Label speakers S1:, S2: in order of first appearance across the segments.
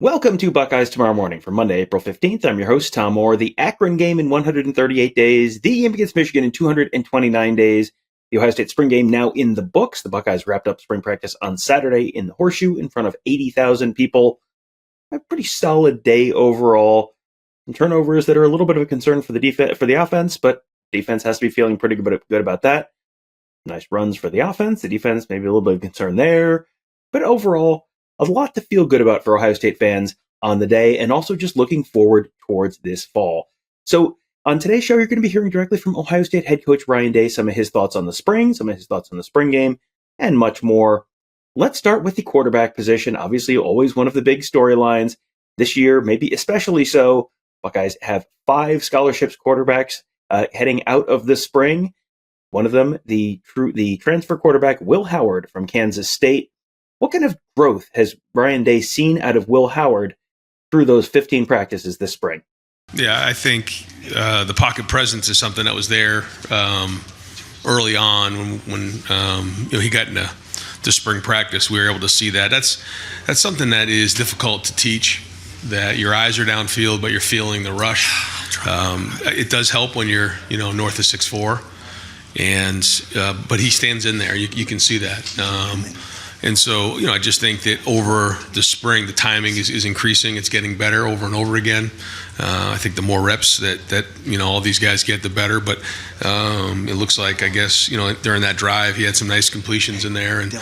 S1: Welcome to Buckeyes Tomorrow Morning for Monday, April 15th. I'm your host, Tom Orr. The Akron game in 138 days, the game against Michigan in 229 days, the Ohio State spring game now in the books. The Buckeyes wrapped up spring practice on Saturday in the Horseshoe in front of 80,000 people. A pretty solid day overall. Some turnovers that are a little bit of a concern for the offense, but defense has to be feeling pretty good about that. Nice runs for the offense. The defense, maybe a little bit of concern there. But overall, a lot to feel good about for Ohio State fans on the day, and also just looking forward towards this fall. So on today's show, you're going to be hearing directly from Ohio State head coach Ryan Day, some of his thoughts on the spring, some of his thoughts on the spring game, and much more. Let's start with the quarterback position. Obviously, always one of the big storylines. This year, maybe especially so, Buckeyes have 5 scholarships quarterbacks heading out of the spring. One of them, the transfer quarterback Will Howard from Kansas State. What kind of growth has Ryan Day seen out of Will Howard through those 15 practices this spring?
S2: Yeah, I think the pocket presence is something that was there early on when he got into spring practice. We were able to see that. That's something that is difficult to teach. That your eyes are downfield, but you're feeling the rush. It does help when you're north of 6'4", but he stands in there. You can see that. And so, I just think that over the spring, the timing is increasing. It's getting better over and over again. I think the more reps that all these guys get, the better. But it looks like, I guess, during that drive, he had some nice completions in there. And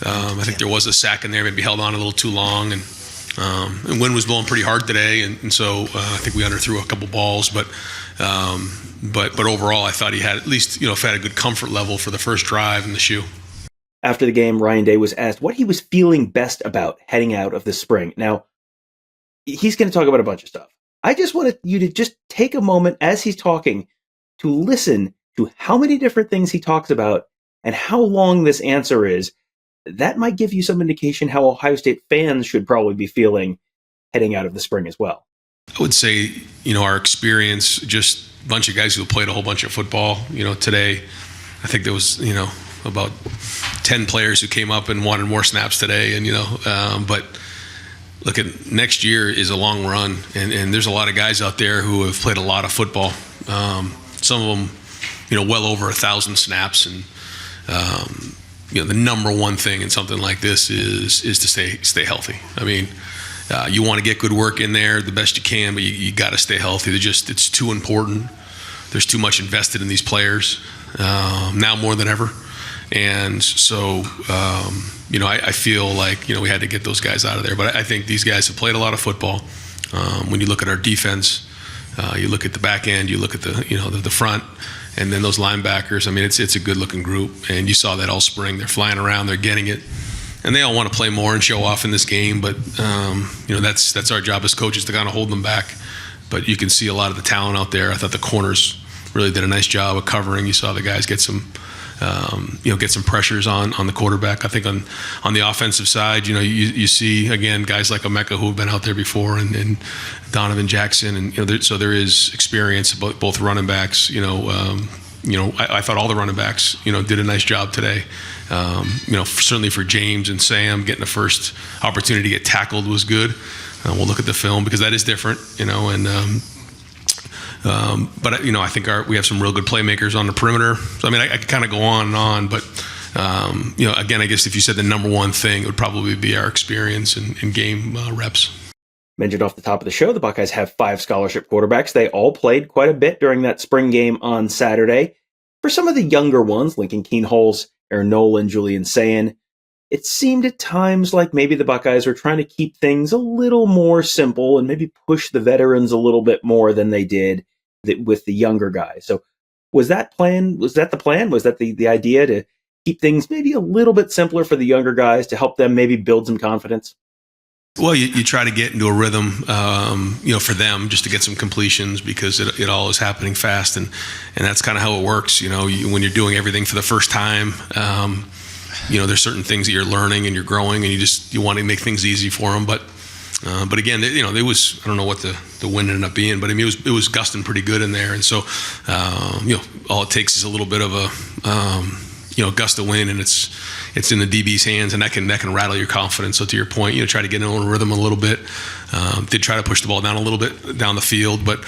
S2: I think there was a sack in there, maybe held on a little too long. And wind was blowing pretty hard today. And so I think we underthrew a couple balls. But overall, I thought he had at least, had a good comfort level for the first drive in the shoe.
S1: After the game, Ryan Day was asked what he was feeling best about heading out of the spring. Now, he's going to talk about a bunch of stuff. I just wanted you to just take a moment as he's talking to listen to how many different things he talks about and how long this answer is. That might give you some indication how Ohio State fans should probably be feeling heading out of the spring as well.
S2: I would say, our experience, just a bunch of guys who played a whole bunch of football, today. I think there was, about 10 players who came up and wanted more snaps today. And, but look, at next year is a long run. And there's a lot of guys out there who have played a lot of football. Some of them, well over 1,000 snaps. And, the number one thing in something like this is to stay healthy. I mean, you want to get good work in there the best you can, but you got to stay healthy. It's too important. There's too much invested in these players now more than ever. And so, I feel like, we had to get those guys out of there. But I think these guys have played a lot of football. When you look at our defense, you look at the back end, you look at the front, and then those linebackers. I mean, it's a good-looking group. And you saw that all spring. They're flying around. They're getting it. And they all want to play more and show off in this game. But, that's our job as coaches to kind of hold them back. But you can see a lot of the talent out there. I thought the corners really did a nice job of covering. You saw the guys get some pressures on the quarterback. I think on the offensive side, you see again guys like Emeka who have been out there before, and Donovan Jackson, and so there is experience both running backs. I thought all the running backs did a nice job today. Certainly for James and Sam, getting the first opportunity to get tackled was good. We'll look at the film because that is different, but I think we have some real good playmakers on the perimeter. So I could kind of go on and on, but again, I guess if you said the number one thing, it would probably be our experience and game reps.
S1: Mentioned off the top of the show, the Buckeyes have 5 scholarship quarterbacks. They all played quite a bit during that spring game on Saturday. For some of the younger ones, Lincoln Keenholz, Aaron Nolan, Julian Sayin, it seemed at times like maybe the Buckeyes were trying to keep things a little more simple and maybe push the veterans a little bit more than they did with the younger guys. So was that the plan? Was that the idea to keep things maybe a little bit simpler for the younger guys to help them maybe build some confidence?
S2: Well, you try to get into a rhythm, for them just to get some completions because it all is happening fast. And that's kind of how it works. When you're doing everything for the first time, there's certain things that you're learning and you're growing and you want to make things easy for them. But again, it was, I don't know what the wind ended up being, but it was gusting pretty good in there. And so, all it takes is a little bit of a, gust of wind and it's in the DB's hands, and that can rattle your confidence. So to your point, try to get in a rhythm a little bit. Did try to push the ball down a little bit down the field, but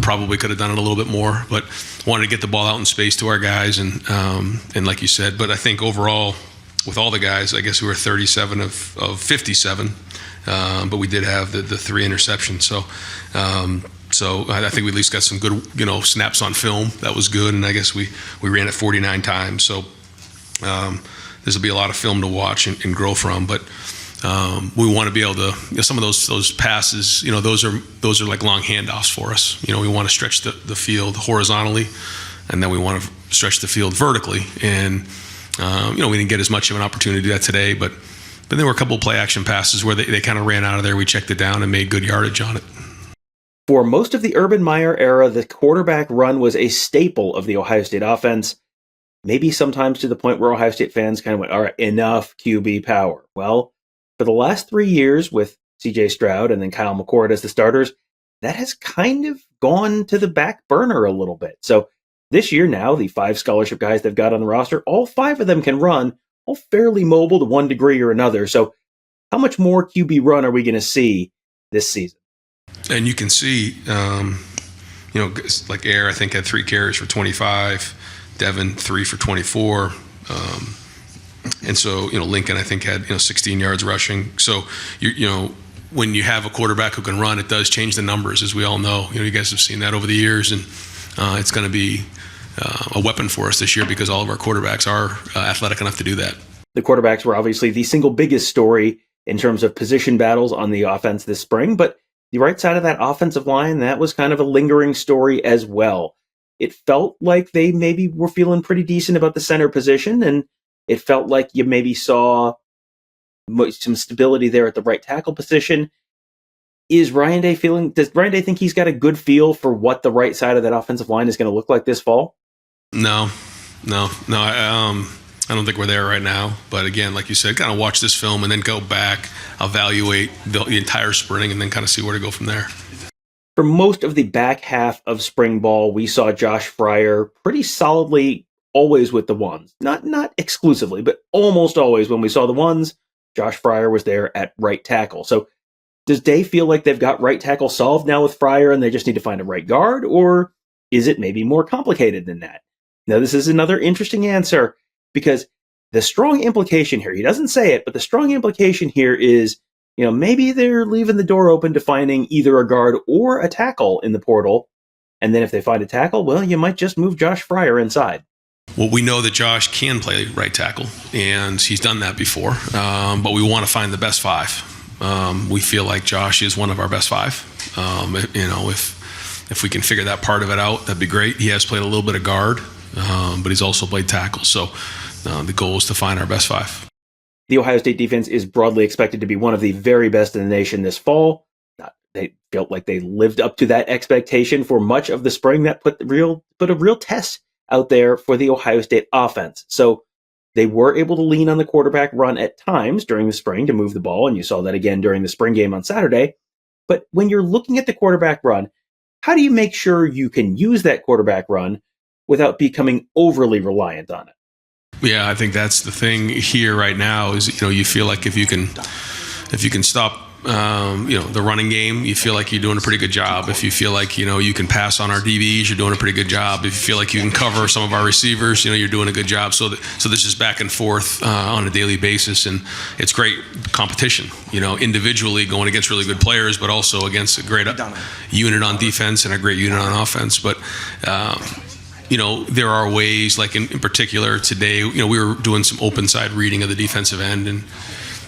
S2: probably could have done it a little bit more. But wanted to get the ball out in space to our guys, and like you said. But I think overall, with all the guys, I guess we were 37 of 57, but we did have the 3 interceptions. So I think we at least got some good snaps on film. That was good, and I guess we ran it 49 times. So this will be a lot of film to watch and grow from, but. We want to be able to some of those passes. Those are like long handoffs for us. We want to stretch the field horizontally, and then we want to stretch the field vertically. And we didn't get as much of an opportunity to do that today, but there were a couple of play action passes where they kind of ran out of there. We checked it down and made good yardage on it.
S1: For most of the Urban Meyer era, the quarterback run was a staple of the Ohio State offense. Maybe sometimes to the point where Ohio State fans kind of went, all right, enough QB power. Well, for the last 3 years with C.J. Stroud and then Kyle McCord as the starters, that has kind of gone to the back burner a little bit. So this year now, the 5 scholarship guys they've got on the roster, all 5 of them can run, all fairly mobile to one degree or another. So how much more QB run are we going to see this season?
S2: And you can see, like Air, I think, had 3 carries for 25, Devin 3 for 24, and so, Lincoln, I think, had 16 yards rushing. So, when you have a quarterback who can run, it does change the numbers, as we all know. You guys have seen that over the years, and it's going to be a weapon for us this year because all of our quarterbacks are athletic enough to do that.
S1: The quarterbacks were obviously the single biggest story in terms of position battles on the offense this spring, but the right side of that offensive line, that was kind of a lingering story as well. It felt like they maybe were feeling pretty decent about the center position, and it felt like you maybe saw some stability there at the right tackle position. Does Ryan Day think he's got a good feel for what the right side of that offensive line is going to look like this fall?
S2: No. I don't think we're there right now. But again, like you said, kind of watch this film and then go back, evaluate the entire spring, and then kind of see where to go from there.
S1: For most of the back half of spring ball, we saw Josh Fryer pretty solidly always with the ones. Not exclusively, but almost always when we saw the ones, Josh Fryer was there at right tackle. So does Day feel like they've got right tackle solved now with Fryer and they just need to find a right guard? Or is it maybe more complicated than that? Now, this is another interesting answer because the strong implication here, he doesn't say it, but the strong implication here is, maybe they're leaving the door open to finding either a guard or a tackle in the portal. And then if they find a tackle, well, you might just move Josh Fryer inside.
S2: Well, we know that Josh can play right tackle, and he's done that before, but we want to find the best 5. We feel like Josh is one of our best 5. If we can figure that part of it out, that'd be great. He has played a little bit of guard, but he's also played tackle. So the goal is to find our best 5.
S1: The Ohio State defense is broadly expected to be one of the very best in the nation this fall. They felt like they lived up to that expectation for much of the spring. That put a real test out there for the Ohio State offense. So they were able to lean on the quarterback run at times during the spring to move the ball, and you saw that again during the spring game on Saturday. But when you're looking at the quarterback run, how do you make sure you can use that quarterback run without becoming overly reliant on it?
S2: Yeah, I think that's the thing here right now is, you feel like if you can stop the running game, you feel like you're doing a pretty good job. If you feel like, you can pass on our DBs, you're doing a pretty good job. If you feel like you can cover some of our receivers, you're doing a good job. So this is back and forth on a daily basis, and it's great competition, individually going against really good players, but also against a great unit on defense and a great unit on offense. But, there are ways, like in particular today, we were doing some open side reading of the defensive end, and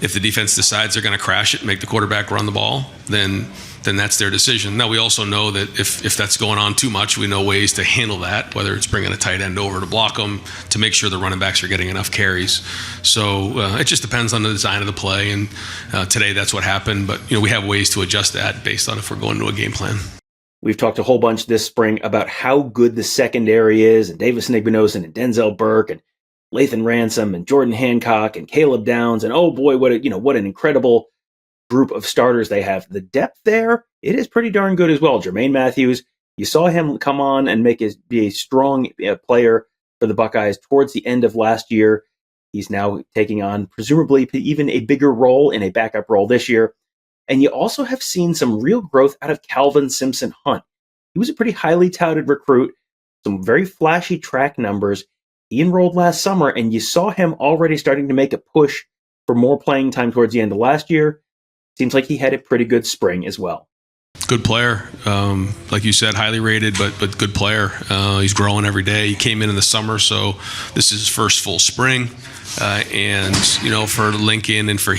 S2: if the defense decides they're going to crash it and make the quarterback run the ball, then that's their decision. Now, we also know that if that's going on too much, we know ways to handle that, whether it's bringing a tight end over to block them, to make sure the running backs are getting enough carries. So it just depends on the design of the play, and today that's what happened. But, we have ways to adjust that based on if we're going to a game plan.
S1: We've talked a whole bunch this spring about how good the secondary is, and Davis Nigbinosin and Denzel Burke and Lathan Ransom and Jordan Hancock and Caleb Downs, and oh boy, what an incredible group of starters they have. The depth there, it is pretty darn good as well. Jermaine Matthews, you saw him come on and be a strong player for the Buckeyes towards the end of last year. He's now taking on presumably even a bigger role in a backup role this year. And you also have seen some real growth out of Calvin Simpson Hunt. He was a pretty highly touted recruit, some very flashy track numbers. He enrolled last summer, and you saw him already starting to make a push for more playing time towards the end of last year. Seems like he had a pretty good spring as well.
S2: Good player, like you said, highly rated, but good player. He's growing every day. He came in the summer, so this is his first full spring. And for Lincoln and for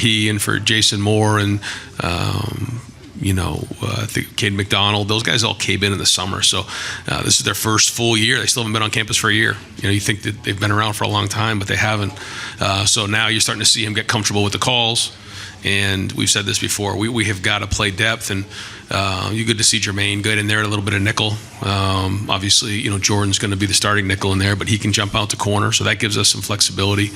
S2: Jason Moore and I think Cade McDonald, those guys all came in the summer. So this is their first full year. They still haven't been on campus for a year. You think that they've been around for a long time, but they haven't. So now you're starting to see him get comfortable with the calls. And we've said this before, we have got to play depth, and you good to see Jermaine good in there, a little bit of nickel. Obviously, Jordan's going to be the starting nickel in there, but he can jump out to corner, so that gives us some flexibility.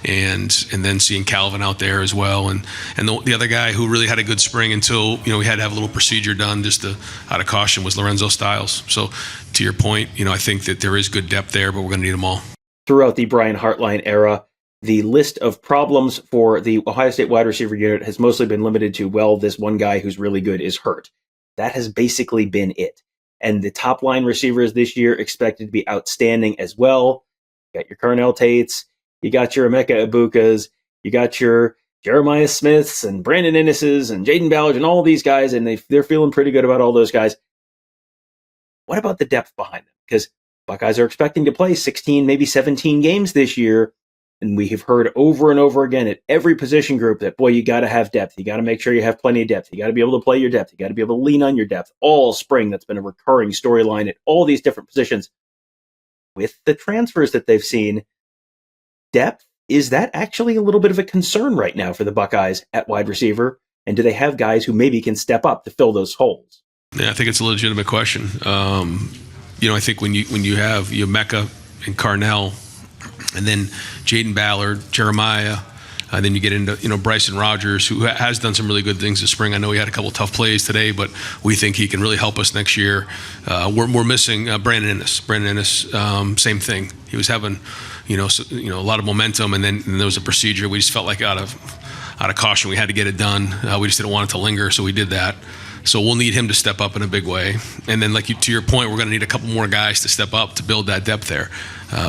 S2: And then seeing Calvin out there as well, and the other guy who really had a good spring until we had to have a little procedure done just out of caution was Lorenzo Styles. So to your point, I think that there is good depth there, but we're going to need them all.
S1: Throughout the Brian Hartline era, the list of problems for the Ohio State wide receiver unit has mostly been limited to, well, this one guy who's really good is hurt. That has basically been it. And the top line receivers this year expected to be outstanding as well. You got your Carnell Tates, you got your Emeka Ibukas, you got your Jeremiah Smiths and Brandon Innises and Jaden Ballard and all these guys, and they're feeling pretty good about all those guys. What about the depth behind them? Because Buckeyes are expecting to play 16, maybe 17 games this year. And we have heard over and over again at every position group that, boy, you got to have depth. You got to make sure you have plenty of depth. You got to be able to play your depth. You got to be able to lean on your depth. All spring, that's been a recurring storyline at all these different positions. With the transfers that they've seen, depth, is that actually a little bit of a concern right now for the Buckeyes at wide receiver? And do they have guys who maybe can step up to fill those holes?
S2: Yeah, I think it's a legitimate question. I think when you have Emeka and Carnell, and then Jaden Ballard, Jeremiah, and then you get into Bryson Rogers, who has done some really good things this spring. I know he had a couple tough plays today, but we think he can really help us next year. We're missing Brandon Innes. Same thing. He was having a lot of momentum, and then there was a procedure. We just felt like out of caution we had to get it done. We just didn't want it to linger, so we did that. So we'll need him to step up in a big way. And then, to your point, we're going to need a couple more guys to step up to build that depth there,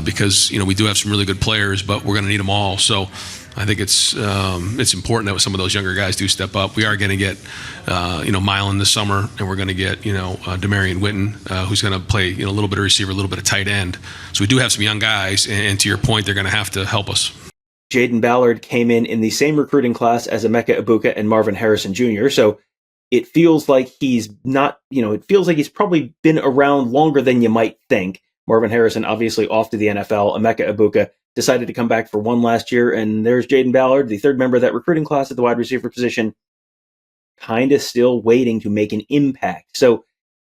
S2: because we do have some really good players, but we're going to need them all. So I think it's important that some of those younger guys do step up. We are going to get Milan this summer, and we're going to get Demarion Witten, who's going to play a little bit of receiver, a little bit of tight end. So we do have some young guys, and to your point, they're going to have to help us.
S1: Jaden Ballard came in the same recruiting class as Emeka Ibuka and Marvin Harrison Jr., so it feels like he's not, it feels like he's probably been around longer than you might think. Marvin Harrison obviously off to the NFL. Emeka Ibuka decided to come back for one last year, and there's Jaden Ballard, the third member of that recruiting class at the wide receiver position, kind of still waiting to make an impact. So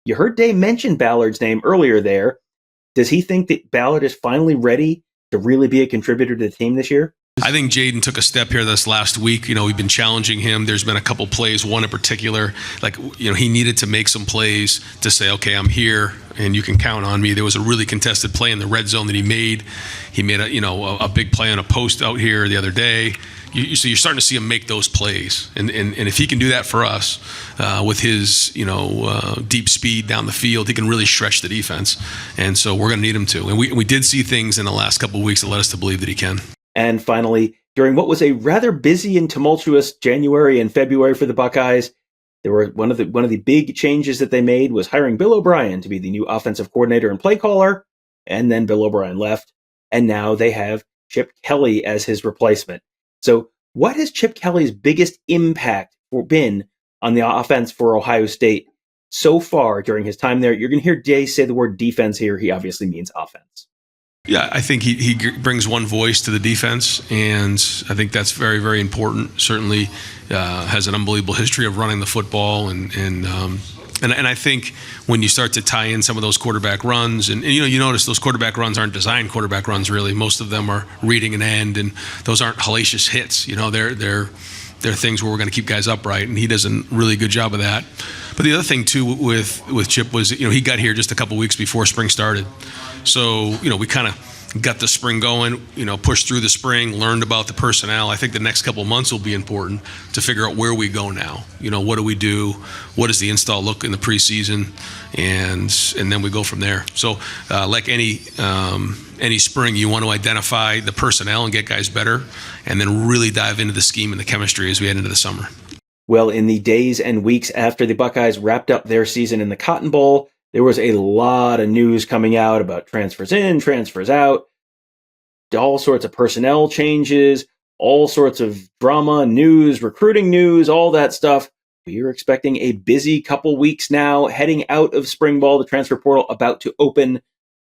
S1: you heard Day mention Ballard's name earlier there. Does he think that Ballard is finally ready to really be a contributor to the team this year?
S2: I think Jaden took a step here this last week. We've been challenging him. There's been a couple plays, one in particular, he needed to make some plays to say, okay, I'm here and you can count on me. There was a really contested play in the red zone that he made. He made a big play on a post out here the other day. So you're starting to see him make those plays. And if he can do that for us with his, deep speed down the field, he can really stretch the defense. And so we're going to need him to. And we did see things in the last couple of weeks that led us to believe that he can.
S1: And finally, during what was a rather busy and tumultuous January and February for the Buckeyes, there were one of the big changes that they made was hiring Bill O'Brien to be the new offensive coordinator and play caller. And then Bill O'Brien left. And now they have Chip Kelly as his replacement. So what has Chip Kelly's biggest impact been on the offense for Ohio State so far during his time there? You're going to hear Jay say the word defense here. He obviously means offense.
S2: Yeah, I think he brings one voice to the defense, and I think that's very, very important. Certainly has an unbelievable history of running the football, and I think when you start to tie in some of those quarterback runs, and you notice those quarterback runs aren't designed quarterback runs really. Most of them are reading an end, and those aren't hellacious hits. They're things where we're going to keep guys upright, and he does a really good job of that. But the other thing too with Chip was he got here just a couple weeks before spring started. So, we kind of got the spring going, pushed through the spring, learned about the personnel. I think the next couple of months will be important to figure out where we go now. What do we do? What does the install look in the preseason? And then we go from there. So like any spring, you want to identify the personnel and get guys better, and then really dive into the scheme and the chemistry as we head into the summer.
S1: Well, in the days and weeks after the Buckeyes wrapped up their season in the Cotton Bowl, there was a lot of news coming out about transfers in, transfers out, all sorts of personnel changes, all sorts of drama, news, recruiting news, all that stuff. We are expecting a busy couple weeks now, heading out of spring ball, the transfer portal about to open,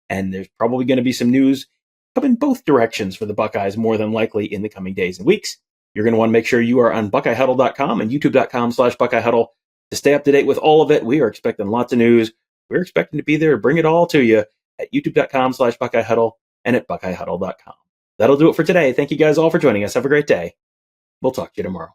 S1: and there's probably going to be some news coming both directions for the Buckeyes more than likely in the coming days and weeks. You're going to want to make sure you are on BuckeyeHuddle.com and YouTube.com/BuckeyeHuddle to stay up to date with all of it. We are expecting lots of news. We're expecting to be there to bring it all to you at YouTube.com/BuckeyeHuddle and at BuckeyeHuddle.com. That'll do it for today. Thank you guys all for joining us. Have a great day. We'll talk to you tomorrow.